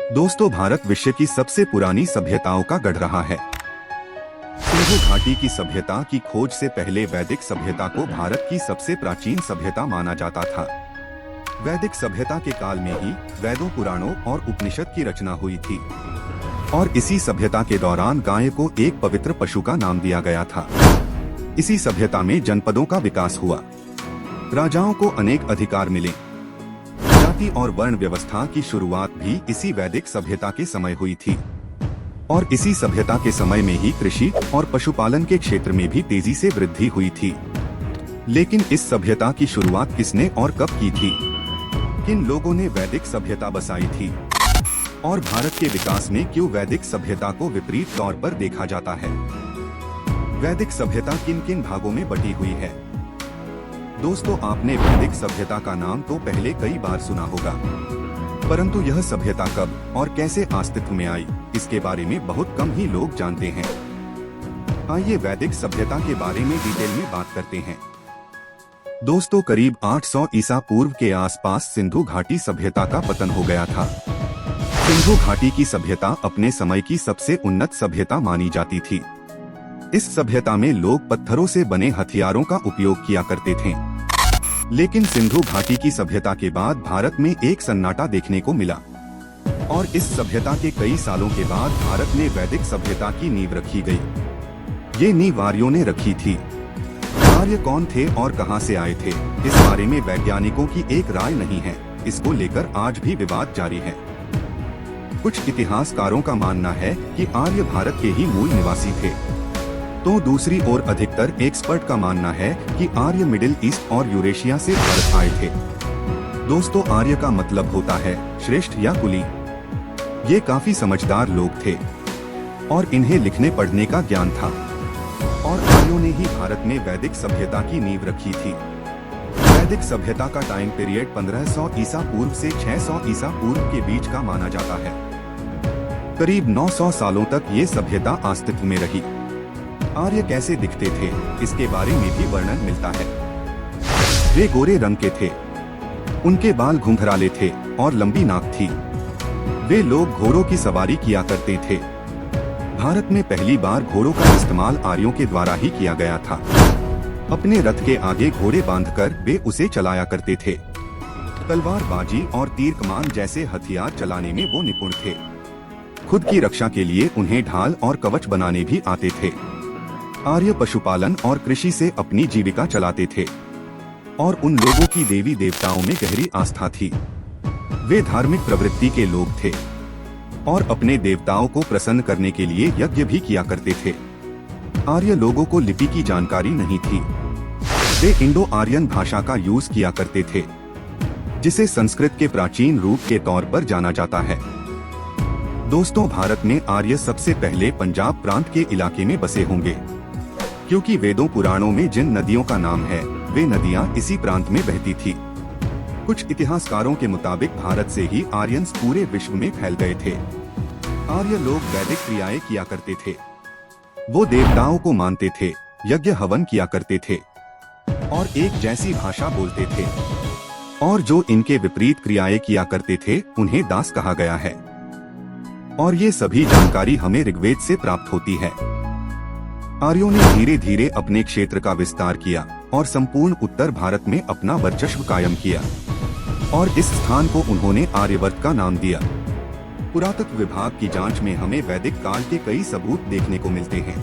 दोस्तों, भारत विश्व की सबसे पुरानी सभ्यताओं का गढ़ रहा है। सिंधु घाटी की सभ्यता की खोज से पहले वैदिक सभ्यता को भारत की सबसे प्राचीन सभ्यता माना जाता था। वैदिक सभ्यता के काल में ही वेदों, पुराणों और उपनिषद की रचना हुई थी और इसी सभ्यता के दौरान गाय को एक पवित्र पशु का नाम दिया गया था। इसी सभ्यता में जनपदों का विकास हुआ, राजाओं को अनेक अधिकार मिले। जाति और वर्ण व्यवस्था की शुरुआत भी इसी वैदिक सभ्यता के समय हुई थी और इसी सभ्यता के समय में ही कृषि और पशुपालन के क्षेत्र में भी तेजी से वृद्धि हुई थी। लेकिन इस सभ्यता की शुरुआत किसने और कब की थी? किन लोगों ने वैदिक सभ्यता बसाई थी और भारत के विकास में क्यों वैदिक सभ्यता को विपरीत तौर पर देखा जाता है? वैदिक सभ्यता किन किन भागों में बटी हुई है? दोस्तों, आपने वैदिक सभ्यता का नाम तो पहले कई बार सुना होगा, परंतु यह सभ्यता कब और कैसे अस्तित्व में आई, इसके बारे में बहुत कम ही लोग जानते हैं। आइए वैदिक सभ्यता के बारे में डिटेल में बात करते हैं। दोस्तों, करीब 800 ईसा पूर्व के आसपास सिंधु घाटी सभ्यता का पतन हो गया था। सिंधु घाटी की सभ्यता अपने समय की सबसे उन्नत सभ्यता मानी जाती थी। इस सभ्यता में लोग पत्थरों से बने हथियारों का उपयोग किया करते थे। लेकिन सिंधु घाटी की सभ्यता के बाद भारत में एक सन्नाटा देखने को मिला और इस सभ्यता के कई सालों के बाद भारत में वैदिक सभ्यता की नींव रखी गई। ये नींव आर्यों ने रखी थी। आर्य कौन थे और कहां से आए थे, इस बारे में वैज्ञानिकों की एक राय नहीं है। इसको लेकर आज भी विवाद जारी है। कुछ इतिहासकारों का मानना है कि आर्य भारत के ही मूल निवासी थे, तो दूसरी ओर अधिकतर एक्सपर्ट का मानना है कि आर्य मिडिल ईस्ट और यूरेशिया से भारत आए थे। दोस्तों, आर्य का मतलब होता है श्रेष्ठ या कुली। ये काफी समझदार लोग थे और इन्हें लिखने पढ़ने का ज्ञान था और आर्यों ने ही भारत में वैदिक सभ्यता की नींव रखी थी। वैदिक सभ्यता का टाइम पीरियड 1500 ईसा पूर्व से 600 ईसा पूर्व के बीच का माना जाता है। करीब 900 सालों तक ये सभ्यता अस्तित्व में रही। आर्य कैसे दिखते थे, इसके बारे में भी वर्णन मिलता है। वे गोरे रंग के थे, उनके बाल घुंघराले थे और लंबी नाक थी। वे लोग घोड़ों की सवारी किया करते थे। भारत में पहली बार घोड़ों का इस्तेमाल आर्यों के द्वारा ही किया गया था। अपने रथ के आगे घोड़े बांधकर वे उसे चलाया करते थे। तलवारबाजी और तीर कमान जैसे हथियार चलाने में वो निपुण थे। खुद की रक्षा के लिए उन्हें ढाल और कवच बनाने भी आते थे। आर्य पशुपालन और कृषि से अपनी जीविका चलाते थे और उन लोगों की देवी देवताओं में गहरी आस्था थी। वे धार्मिक प्रवृत्ति के लोग थे और अपने देवताओं को प्रसन्न करने के लिए यज्ञ भी किया करते थे। आर्य लोगों को लिपि की जानकारी नहीं थी। वे इंडो आर्यन भाषा का यूज किया करते थे, जिसे संस्कृत के प्राचीन रूप के तौर पर जाना जाता है। दोस्तों, भारत में आर्य सबसे पहले पंजाब प्रांत के इलाके में बसे होंगे, क्योंकि वेदों पुराणों में जिन नदियों का नाम है वे नदियां इसी प्रांत में बहती थी। कुछ इतिहासकारों के मुताबिक भारत से ही आर्यंस पूरे विश्व में फैल गए थे। आर्य लोग वैदिक क्रियाएं किया करते थे। वो देवताओं को मानते थे, यज्ञ हवन किया करते थे और एक जैसी भाषा बोलते थे। और जो इनके विपरीत क्रियाएं किया करते थे उन्हें दास कहा गया है। और ये सभी जानकारी हमें ऋग्वेद से प्राप्त होती है। आर्यों ने धीरे धीरे अपने क्षेत्र का विस्तार किया और संपूर्ण उत्तर भारत में अपना वर्चस्व कायम किया और इस स्थान को उन्होंने आर्यवर्त का नाम दिया। पुरातत्व विभाग की जांच में हमें वैदिक काल के कई सबूत देखने को मिलते हैं।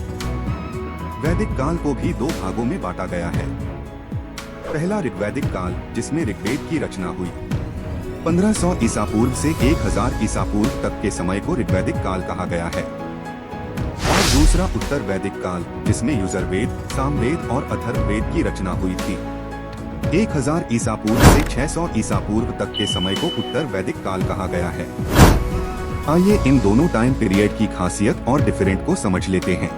वैदिक काल को भी दो भागों में बांटा गया है। पहला ऋग्वैदिक काल, जिसमें ऋग्वेद की रचना हुई। 1500 ईसा पूर्व से 1000 ईसा पूर्व तक के समय को ऋग्वैदिक काल कहा गया है। और दूसरा उत्तर वैदिक काल, जिसमें यजुर्वेद, सामवेद और अथर्ववेद की रचना हुई थी। 1000 ईसा पूर्व से 600 ईसा पूर्व तक के समय को उत्तर वैदिक काल कहा गया है। आइए इन दोनों टाइम पीरियड की खासियत और डिफरेंट को समझ लेते हैं।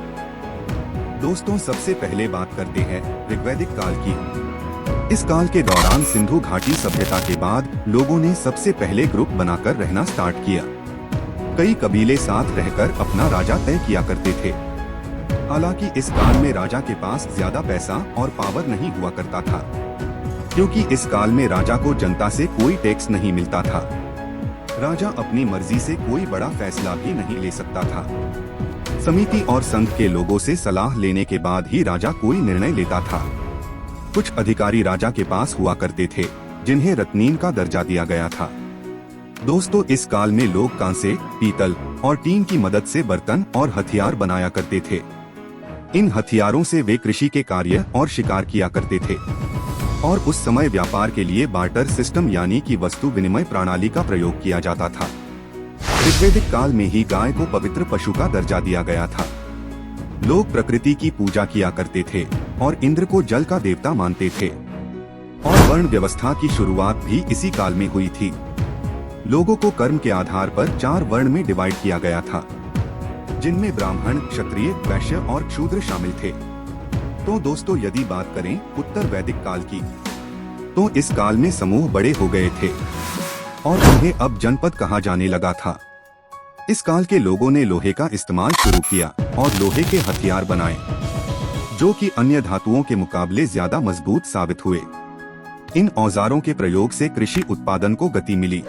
दोस्तों, सबसे पहले बात करते हैं ऋग्वैदिक काल की। इस काल के दौरान सिंधु घाटी सभ्यता के बाद लोगों ने सबसे पहले ग्रुप बनाकर रहना स्टार्ट किया। कई कबीले साथ रहकर अपना राजा तय किया करते थे। हालांकि इस काल में राजा के पास ज्यादा पैसा और पावर नहीं हुआ करता था, क्योंकि इस काल में राजा को जनता से कोई टैक्स नहीं मिलता था। राजा अपनी मर्जी से कोई बड़ा फैसला भी नहीं ले सकता था। समिति और संघ के लोगों से सलाह लेने के बाद ही राजा कोई निर्णय लेता था। कुछ अधिकारी राजा के पास हुआ करते थे, जिन्हें रत्नीन का दर्जा दिया गया था। दोस्तों, इस काल में लोग कांसे, पीतल और टीन की मदद से बर्तन और हथियार बनाया करते थे। इन हथियारों से वे कृषि के कार्य और शिकार किया करते थे और उस समय व्यापार के लिए बार्टर सिस्टम यानी कि वस्तु विनिमय प्रणाली का प्रयोग किया जाता था। ऋग्वैदिक काल में ही गाय को पवित्र पशु का दर्जा दिया गया था। लोग प्रकृति की पूजा किया करते थे और इंद्र को जल का देवता मानते थे और वर्ण व्यवस्था की शुरुआत भी इसी काल में हुई थी। लोगों को कर्म के आधार पर 4 वर्ण में डिवाइड किया गया था, जिनमें ब्राह्मण, क्षत्रिय, वैश्य और शूद्र शामिल थे। तो दोस्तों, यदि बात करें उत्तर वैदिक काल की, तो इस काल में समूह बड़े हो गए थे और उन्हें अब जनपद कहा जाने लगा था। इस काल के लोगों ने लोहे का इस्तेमाल शुरू किया और लोहे के हथियार बनाए, जो कि अन्य धातुओं के मुकाबले ज्यादा मजबूत साबित हुए। इन औजारों के प्रयोग से कृषि उत्पादन को गति मिली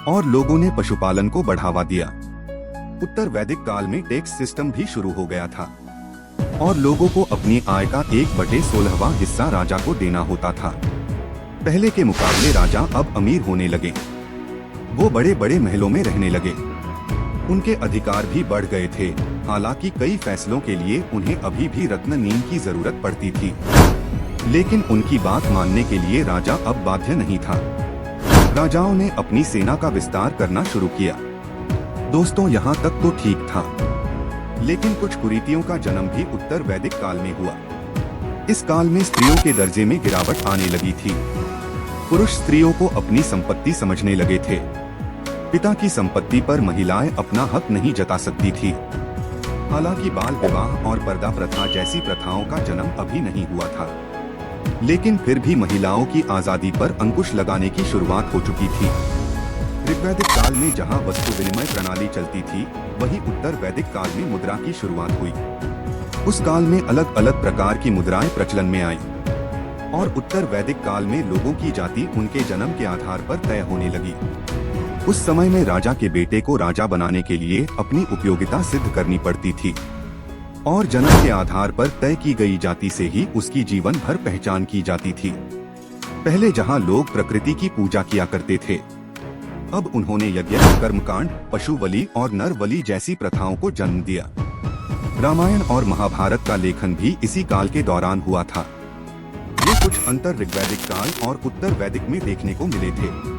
और लोगों ने पशुपालन को बढ़ावा दिया। उत्तर वैदिक काल में टैक्स सिस्टम भी शुरू हो गया था और लोगों को अपनी आय का 1/16वां हिस्सा राजा को देना होता था। पहले के मुकाबले राजा अब अमीर होने लगे। वो बड़े बड़े महलों में रहने लगे। उनके अधिकार भी बढ़ गए थे। हालांकि कई फैसलों के लिए उन्हें अभी भी रत्न की जरूरत पड़ती थी, लेकिन उनकी बात मानने के लिए राजा अब बाध्य नहीं था। राजाओं ने अपनी सेना का विस्तार करना शुरू किया। दोस्तों, यहाँ तक तो ठीक था, लेकिन कुछ कुरीतियों का जन्म भी उत्तर वैदिक काल में हुआ। इस काल में स्त्रियों के दर्जे में गिरावट आने लगी थी। पुरुष स्त्रियों को अपनी संपत्ति समझने लगे थे। पिता की संपत्ति पर महिलाएं अपना हक नहीं जता सकती थी। हालांकि बाल विवाह और पर्दा प्रथा जैसी प्रथाओं का जन्म अभी नहीं हुआ था, लेकिन फिर भी महिलाओं की आजादी पर अंकुश लगाने की शुरुआत हो चुकी थी। ऋग्वैदिक काल में जहां वस्तु विनिमय प्रणाली चलती थी, वहीं उत्तर वैदिक काल में मुद्रा की शुरुआत हुई। उस काल में अलग अलग प्रकार की मुद्राएं प्रचलन में आई और उत्तर वैदिक काल में लोगों की जाति उनके जन्म के आधार पर तय होने लगी। उस समय में राजा के बेटे को राजा बनाने के लिए अपनी उपयोगिता सिद्ध करनी पड़ती थी और जन्म के आधार पर तय की गई जाति से ही उसकी जीवन भर पहचान की जाती थी। पहले जहां लोग प्रकृति की पूजा किया करते थे, अब उन्होंने यज्ञ, कर्मकांड, पशु बलि और नर बलि जैसी प्रथाओं को जन्म दिया। रामायण और महाभारत का लेखन भी इसी काल के दौरान हुआ था। ये कुछ अंतर ऋग्वैदिक काल और उत्तर वैदिक में देखने को मिले थे।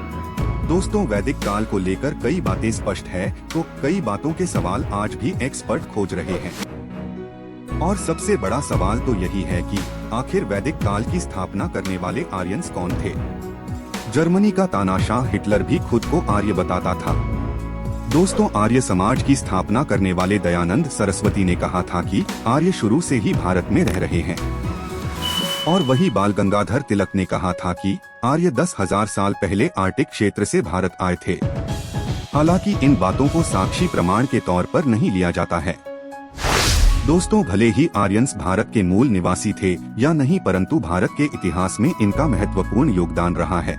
दोस्तों, वैदिक काल को लेकर कई बातें स्पष्ट है, तो कई बातों के सवाल आज भी एक्सपर्ट खोज रहे हैं। और सबसे बड़ा सवाल तो यही है कि आखिर वैदिक काल की स्थापना करने वाले आर्यंस कौन थे? जर्मनी का तानाशाह हिटलर भी खुद को आर्य बताता था। दोस्तों, आर्य समाज की स्थापना करने वाले दयानंद सरस्वती ने कहा था कि आर्य शुरू से ही भारत में रह रहे हैं, और वही बाल गंगाधर तिलक ने कहा था कि आर्य 10,000 साल पहले आर्टिक क्षेत्र से भारत आए थे। हालांकि इन बातों को साक्षी प्रमाण के तौर पर नहीं लिया जाता है। दोस्तों, भले ही आर्यंस भारत के मूल निवासी थे या नहीं, परंतु भारत के इतिहास में इनका महत्वपूर्ण योगदान रहा है।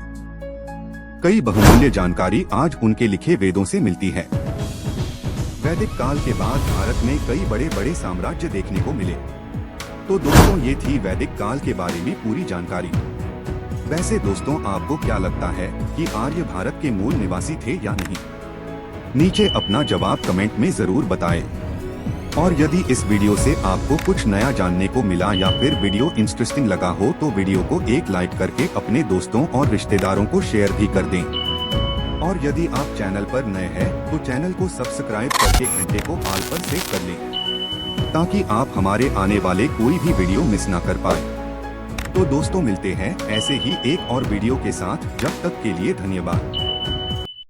कई बहुमूल्य जानकारी आज उनके लिखे वेदों से मिलती है। वैदिक काल के बाद भारत में कई बड़े बड़े साम्राज्य देखने को मिले। तो दोस्तों, ये थी वैदिक काल के बारे में पूरी जानकारी। वैसे दोस्तों, आपको क्या लगता है कि आर्य भारत के मूल निवासी थे या नहीं? नीचे अपना जवाब कमेंट में जरूर बताएं। और यदि इस वीडियो से आपको कुछ नया जानने को मिला या फिर वीडियो इंटरेस्टिंग लगा हो, तो वीडियो को एक लाइक करके अपने दोस्तों और रिश्तेदारों को शेयर भी कर दें। और यदि आप चैनल पर नए हैं, तो चैनल को सब्सक्राइब करके घंटे को ऑल पर सेट कर लें, ताकि आप हमारे आने वाले कोई भी वीडियो मिस ना कर पाए। तो दोस्तों, मिलते हैं ऐसे ही एक और वीडियो के साथ। जब तक के लिए धन्यवाद।